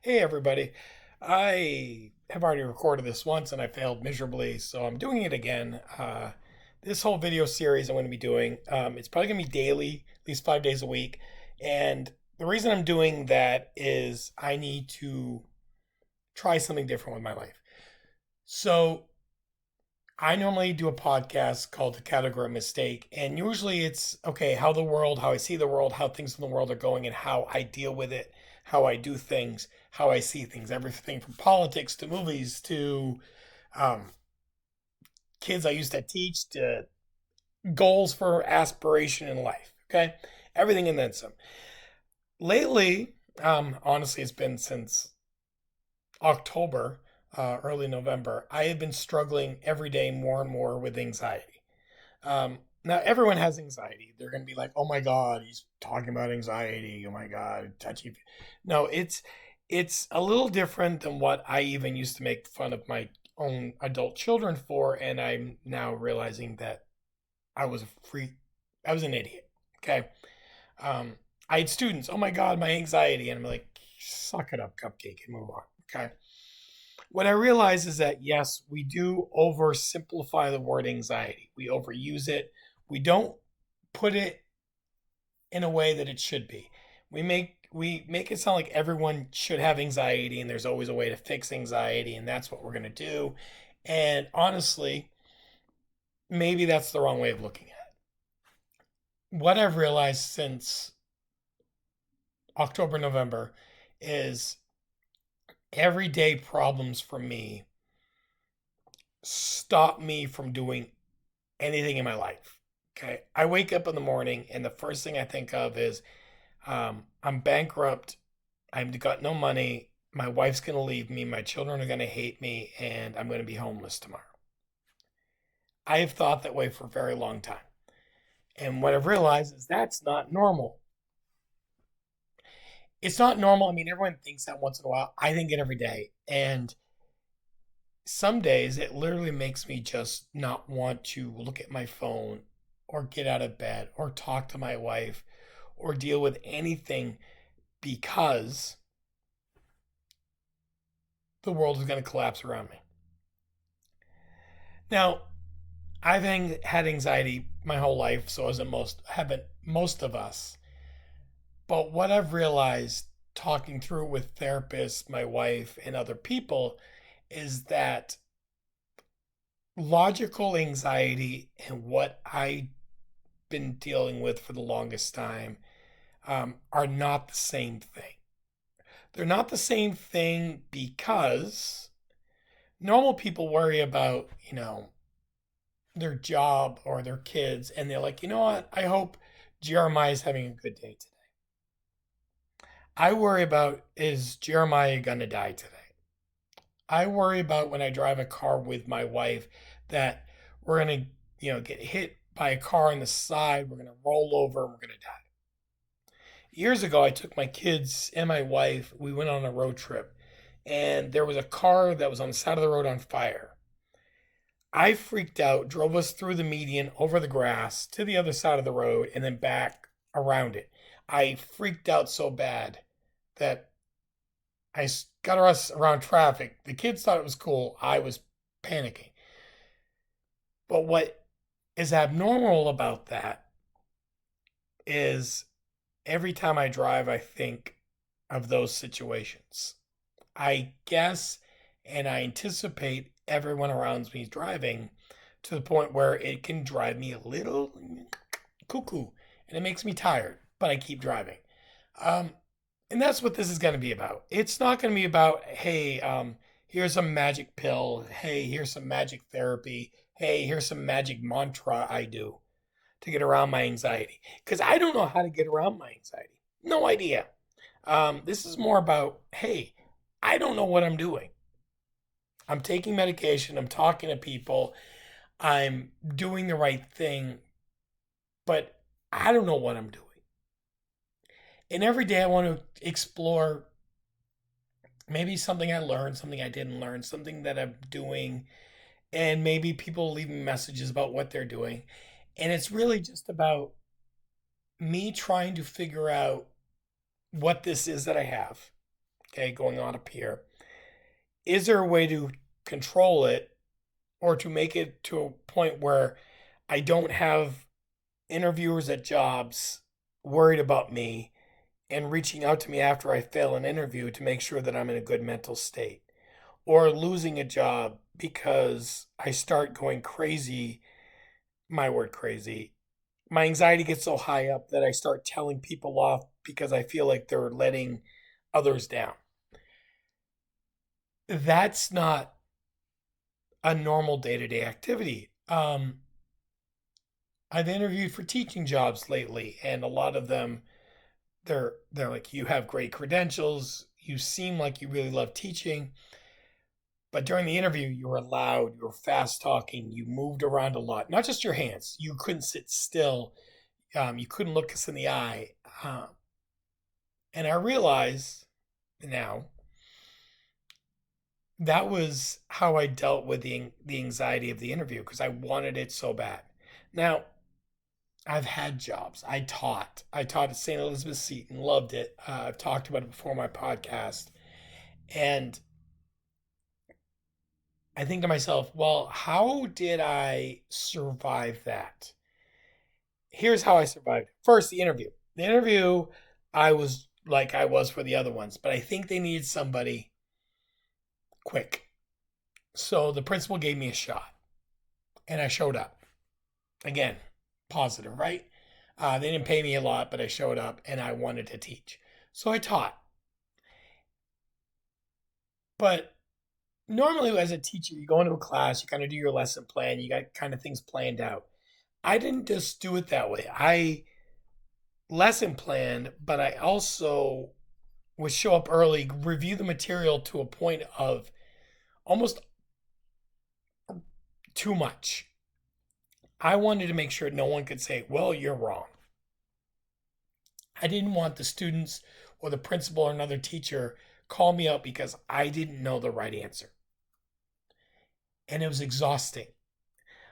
Hey, everybody. I have already recorded this once and I failed miserably, so I'm doing it again. This whole video series I'm going to be doing, it's probably going to be daily, at least 5 days a week. And the reason I'm doing that is I need to try something different with my life. So I normally do a podcast called The Category Mistake, and usually it's okay, how I see the world, how things in the world are going, and how I deal with it, how I do things, how I see things, everything from politics to movies to um, kids I used to teach to goals for aspiration in life. Okay, everything and then some. Lately, honestly, it's been since October, early November. I have been struggling every day more and more with anxiety. Now everyone has anxiety. They're going to be like, "Oh my God, he's talking about anxiety. Oh my God, touchy." No, it's a little different than what I even used to make fun of my own adult children for, and I'm now realizing that I was a freak. I was an idiot. Okay. Um, I had students. Oh my God, my anxiety, and I'm like, suck it up, cupcake, and move on. Okay. What I realize is that yes, we do oversimplify the word anxiety. We overuse it. We don't put it in a way that it should be. We make it sound like everyone should have anxiety and there's always a way to fix anxiety and that's what we're going to do. And honestly, maybe that's the wrong way of looking at it. What I've realized since October, November is everyday problems for me stop me from doing anything in my life. Okay. I wake up in the morning and the first thing I think of is I'm bankrupt. I've got no money. My wife's going to leave me. My children are going to hate me and I'm going to be homeless tomorrow. I have thought that way for a very long time. And what I've realized is that's not normal. It's not normal. I mean, everyone thinks that once in a while. I think it every day. And some days it literally makes me just not want to look at my phone or get out of bed or talk to my wife or deal with anything because the world is going to collapse around me. Now, I've had anxiety my whole life, so hasn't most of us. But what I've realized talking through it with therapists, my wife, and other people is that logical anxiety and what I've been dealing with for the longest time are not the same thing. They're not the same thing because normal people worry about, their job or their kids, and they're like, you know what? I hope Jeremiah is having a good day today. I worry about is Jeremiah gonna die today? I worry about when I drive a car with my wife that we're gonna, get hit by a car on the side, we're gonna roll over, and we're gonna die. Years ago, I took my kids and my wife, we went on a road trip, and there was a car that was on the side of the road on fire. I freaked out, drove us through the median, over the grass, to the other side of the road, and then back around it. I freaked out so bad that got us around traffic. The kids thought it was cool. I was panicking. But what is abnormal about that is every time I drive, I think of those situations. I guess and I anticipate everyone around me driving to the point where it can drive me a little cuckoo and it makes me tired, but I keep driving. Um, and that's what this is going to be about. It's not going to be about, hey, here's a magic pill. Hey, here's some magic therapy. Hey, here's some magic mantra I do to get around my anxiety. Because I don't know how to get around my anxiety. No idea. This is more about, hey, I don't know what I'm doing. I'm taking medication. I'm talking to people. I'm doing the right thing, but I don't know what I'm doing. And every day I want to explore maybe something I learned, something I didn't learn, something that I'm doing, and maybe people leave me messages about what they're doing. And it's really just about me trying to figure out what this is that I have. okay, going on up here. Is there a way to control it or to make it to a point where I don't have interviewers at jobs worried about me and reaching out to me after I fail an interview to make sure that I'm in a good mental state, or losing a job because I start going crazy, my word crazy. My anxiety gets so high up that I start telling people off because I feel like they're letting others down. That's not a normal day-to-day activity. I've interviewed for teaching jobs lately, and a lot of them, they're like, you have great credentials, you seem like you really love teaching, but during the interview you were loud, you were fast talking, you moved around a lot, not just your hands, you couldn't sit still, you couldn't look us in the eye. um, and I realize now that was how I dealt with the anxiety of the interview because I wanted it so bad. Now, I've had jobs. I taught at St. Elizabeth Seton, loved it. I've talked about it before on my podcast. And I think to myself, well, how did I survive that? Here's how I survived. First, the interview. The interview, I was like I was for the other ones, but I think they needed somebody quick. So the principal gave me a shot and I showed up. Again, positive, right? They didn't pay me a lot, but I showed up and I wanted to teach. So I taught. But normally, as a teacher, you go into a class, you kind of do your lesson plan, you got kind of things planned out. I didn't just do it that way. I lesson planned, but I also would show up early, review the material to a point of almost too much. I wanted to make sure no one could say, well, you're wrong. I didn't want the students or the principal or another teacher call me out because I didn't know the right answer. And it was exhausting.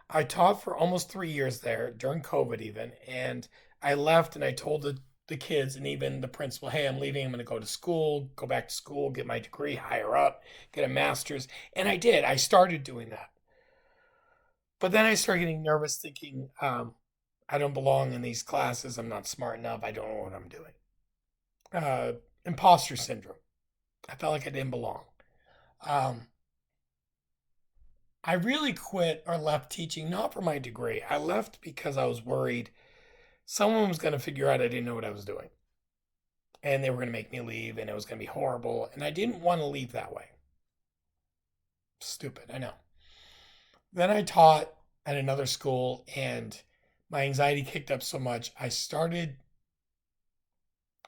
I taught for almost 3 years there during COVID, even. And I left and I told the kids and even the principal, hey, I'm leaving. I'm going to go to school, go back to school, get my degree higher up, get a master's. And I did. I started doing that. But then I started getting nervous, thinking, I don't belong in these classes. I'm not smart enough. I don't know what I'm doing. Uh, Imposter syndrome. I felt like I didn't belong. Um, I really quit or left teaching, not for my degree. I left because I was worried someone was going to figure out I didn't know what I was doing. And they were going to make me leave, and it was going to be horrible. And I didn't want to leave that way. Stupid, I know. Then I taught at another school, and my anxiety kicked up so much, I started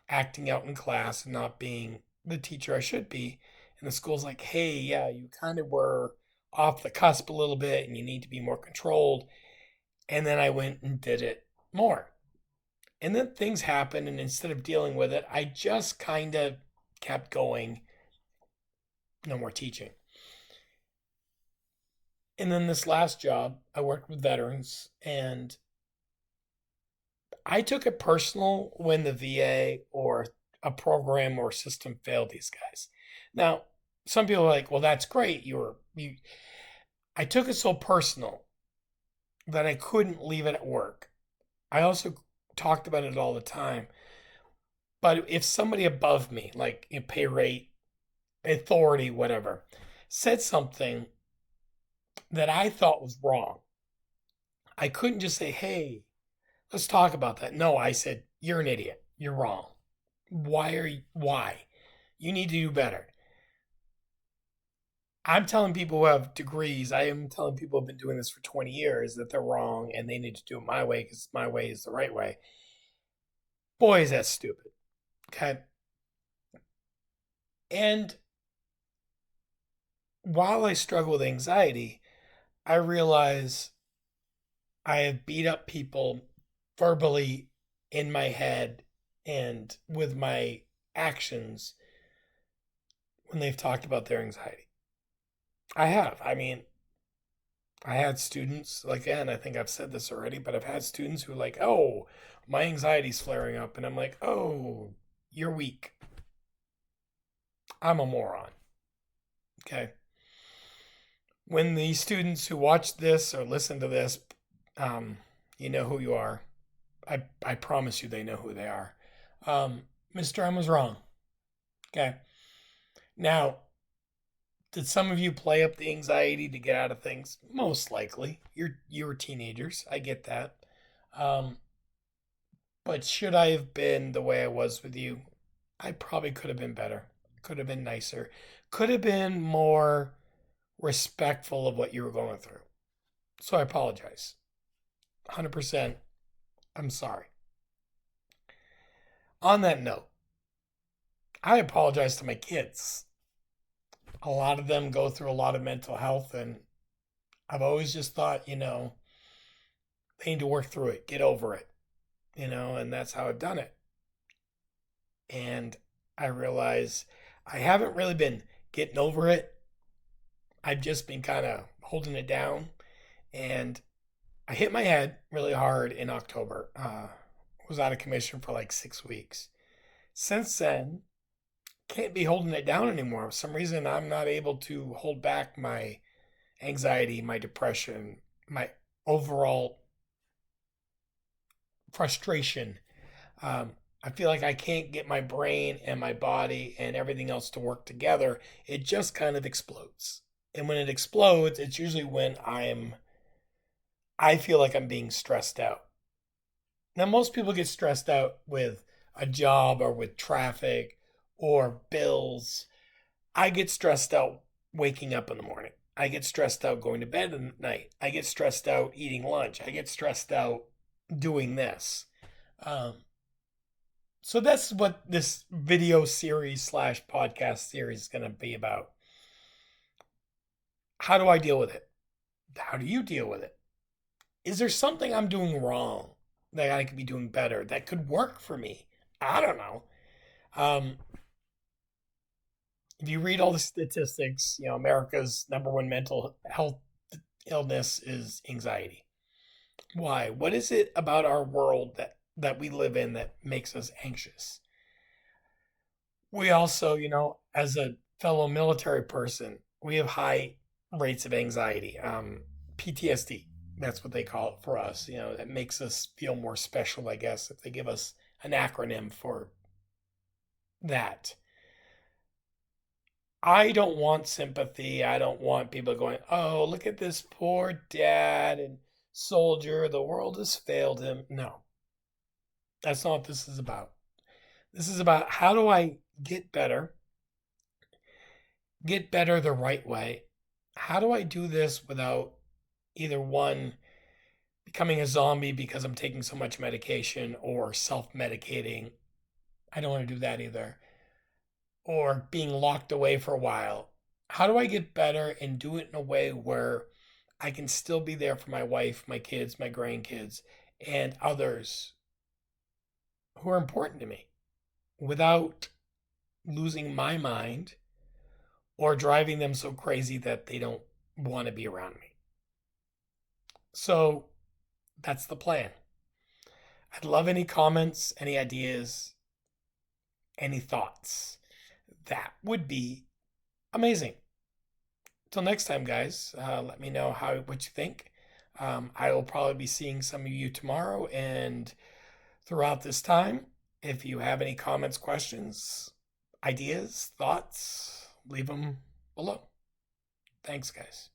acting out in class and not being the teacher I should be. And the school's like, hey, yeah, you kind of were off the cusp a little bit and you need to be more controlled. And then I went and did it more. And then things happened. And instead of dealing with it, I just kind of kept going. No more teaching. And then this last job, I worked with veterans and I took it personal when the VA or a program or system failed these guys. Now, some people are like, well, that's great. You I took it so personal that I couldn't leave it at work. I also talked about it all the time. But if somebody above me, like in pay rate, authority, whatever, said something that I thought was wrong, I couldn't just say, hey, let's talk about that. No, I said, you're an idiot. You're wrong. Why? You need to do better. I'm telling people who have degrees, I am telling people who have been doing this for 20 years that they're wrong and they need to do it my way because my way is the right way. Boy, is that stupid. Okay. And while I struggle with anxiety, I realize I have beat up people verbally in my head and with my actions when they've talked about their anxiety. I have. I mean, I had students, like, again, I think I've said this already, but I've had students who are like, oh, my anxiety's flaring up. And I'm like, oh, you're weak. I'm a moron. Okay. When the students who watch this or listen to this, um, you know who you are. I promise you they know who they are. Mr. M was wrong. Okay. Now, did some of you play up the anxiety to get out of things? Most likely. You're teenagers. I get that. Um, but should I have been the way I was with you? I probably could have been better. Could have been nicer. Could have been more respectful of what you were going through. So I apologize. 100%. I'm sorry. On that note, I apologize to my kids. A lot of them go through a lot of mental health, and I've always just thought, they need to work through it, get over it, and that's how I've done it. And I realize I haven't really been getting over it. I've just been kind of holding it down. And I hit my head really hard in October. Was out of commission for like 6 weeks. Since then, can't be holding it down anymore. For some reason, I'm not able to hold back my anxiety, my depression, my overall frustration. I feel like I can't get my brain and my body and everything else to work together. It just kind of explodes. And when it explodes, it's usually when I feel like I'm being stressed out. Now, most people get stressed out with a job or with traffic or bills. I get stressed out waking up in the morning. I get stressed out going to bed at night. I get stressed out eating lunch. I get stressed out doing this. Um, so that's what this video series slash podcast series is going to be about. How do I deal with it? How do you deal with it? Is there something I'm doing wrong that I could be doing better that could work for me? I don't know. Um, if you read all the statistics, America's number one mental health illness is anxiety. Why? What is it about our world that we live in that makes us anxious? We also, as a fellow military person, we have high rates of anxiety, PTSD. That's what they call it for us. That makes us feel more special, I guess, if they give us an acronym for that. I don't want sympathy. I don't want people going, oh, look at this poor dad and soldier. The world has failed him. No, that's not what this is about. This is about how do I get better the right way? How do I do this without either one, becoming a zombie because I'm taking so much medication or self medicating? I don't want to do that either. Or being locked away for a while. How do I get better and do it in a way where I can still be there for my wife, my kids, my grandkids, and others who are important to me without losing my mind or driving them so crazy that they don't want to be around me? So that's the plan. I'd love any comments, any ideas, any thoughts. That would be amazing. Till next time, guys, let me know what you think. I will probably be seeing some of you tomorrow and throughout this time. If you have any comments, questions, ideas, thoughts, leave them below. Thanks, guys.